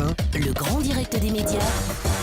Europe 1, Le grand direct des médias.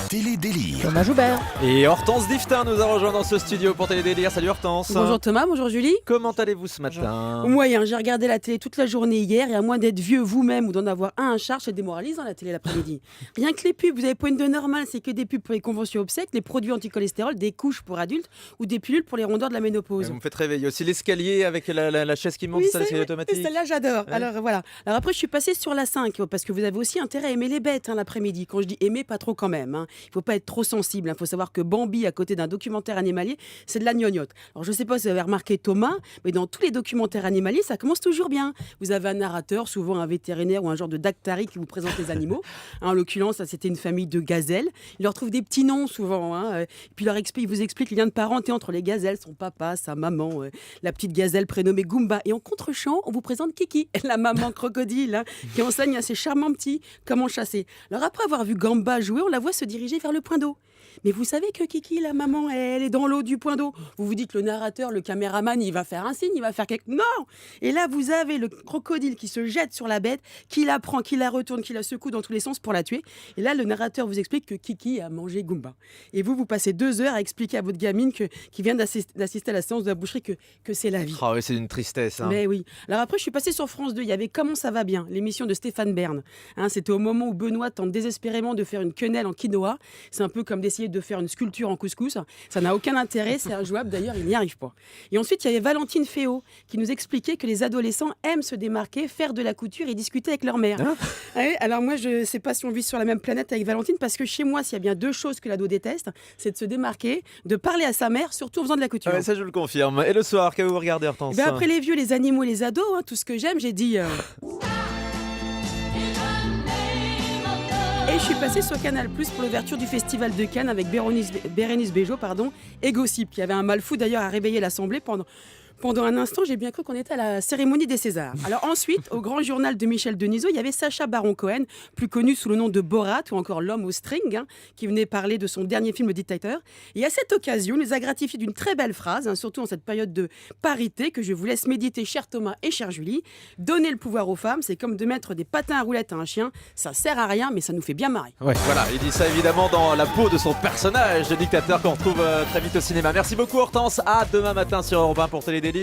Télé-délire. Thomas Joubert. Et Hortense Diftin nous a rejoint dans ce studio pour Télé-délire. Salut Hortense. Bonjour Thomas, bonjour Julie. Comment allez-vous ce matin? Moyen, j'ai regardé la télé toute la journée hier et à moins d'être vieux vous-même ou d'en avoir un à charge, c'est démoralisant la télé l'après-midi. Rien que les pubs, vous avez pas une de normale, c'est que des pubs pour les conventions obsèques, les produits anti-cholestérol, des couches pour adultes ou des pilules pour les rondeurs de la ménopause. Vous me faites réveiller aussi l'escalier avec la chaise qui monte, Oui, ça c'est automatique. celle-là j'adore. Ouais. Alors voilà. Alors après je suis passée sur la 5 parce que vous avez aussi intérêt à aimer les bêtes l'après-midi. Quand je dis aimer, pas trop quand même. Il faut pas être trop sensible. Il faut savoir que Bambi, à côté d'un documentaire animalier, c'est de la gnognotte. Alors je sais pas si vous avez remarqué Thomas, mais dans tous les documentaires animaliers, ça commence toujours bien. Vous avez un narrateur, souvent un vétérinaire ou un genre de dactari qui vous présente les animaux. En l'occurrence, ça, c'était une famille de gazelles. Il leur trouve des petits noms souvent. Et puis il vous explique le lien de parenté entre les gazelles, son papa, sa maman, la petite gazelle prénommée Goomba. Et en contre-champ, on vous présente Kiki, la maman crocodile, qui enseigne à ses charmants petits comment chasser. Alors après avoir vu Gamba jouer, on la voit se diriger vers le point d'eau. Mais vous savez que Kiki, la maman, elle est dans l'eau du point d'eau. Vous vous dites que le narrateur, le caméraman, il va faire un signe, il va faire quelque... Non. Et là, vous avez le crocodile qui se jette sur la bête, qui la prend, qui la retourne, qui la secoue dans tous les sens pour la tuer. Et là, le narrateur vous explique que Kiki a mangé Goomba. Et vous passez 2 heures à expliquer à votre gamine qui vient d'assister à la séance de la boucherie que c'est la vie. Ah oui, c'est une tristesse. Mais oui. Alors après, je suis passée sur France 2. Il y avait Comment ça va bien, l'émission de Stéphane Bern. C'était au moment où Benoît tente désespérément de faire une quenelle en quinoa. C'est un peu comme d'essayer de faire une sculpture en couscous. Ça n'a aucun intérêt, c'est injouable. D'ailleurs, il n'y arrive pas. Et ensuite, il y avait Valentine Féot qui nous expliquait que les adolescents aiment se démarquer, faire de la couture et discuter avec leur mère. Ouais, alors moi, je ne sais pas si on vit sur la même planète avec Valentine, parce que chez moi, s'il y a bien 2 choses que l'ado déteste, c'est de se démarquer, de parler à sa mère, surtout en faisant de la couture. Ouais, ça je le confirme. Et le soir, qu'avez-vous regardé Hortense? Après les vieux, les animaux, les ados, tout ce que j'aime, j'ai dit... Et je suis passée sur Canal+ pour l'ouverture du Festival de Cannes avec Bérénice Bejo et Gossip, qui avait un mal fou d'ailleurs à réveiller l'Assemblée pendant un instant, j'ai bien cru qu'on était à la cérémonie des Césars. Alors ensuite, au grand journal de Michel Denisot, il y avait Sacha Baron Cohen, plus connu sous le nom de Borat ou encore l'homme au string, qui venait parler de son dernier film Dictateur. Et à cette occasion, il nous a gratifié d'une très belle phrase, surtout en cette période de parité, que je vous laisse méditer, cher Thomas et cher Julie. Donner le pouvoir aux femmes, c'est comme de mettre des patins à roulettes à un chien. Ça sert à rien, mais ça nous fait bien marrer. Ouais, voilà, il dit ça évidemment dans la peau de son personnage de dictateur qu'on retrouve très vite au cinéma. Merci beaucoup Hortense, à demain matin sur Europe 1 pour Télé-délire.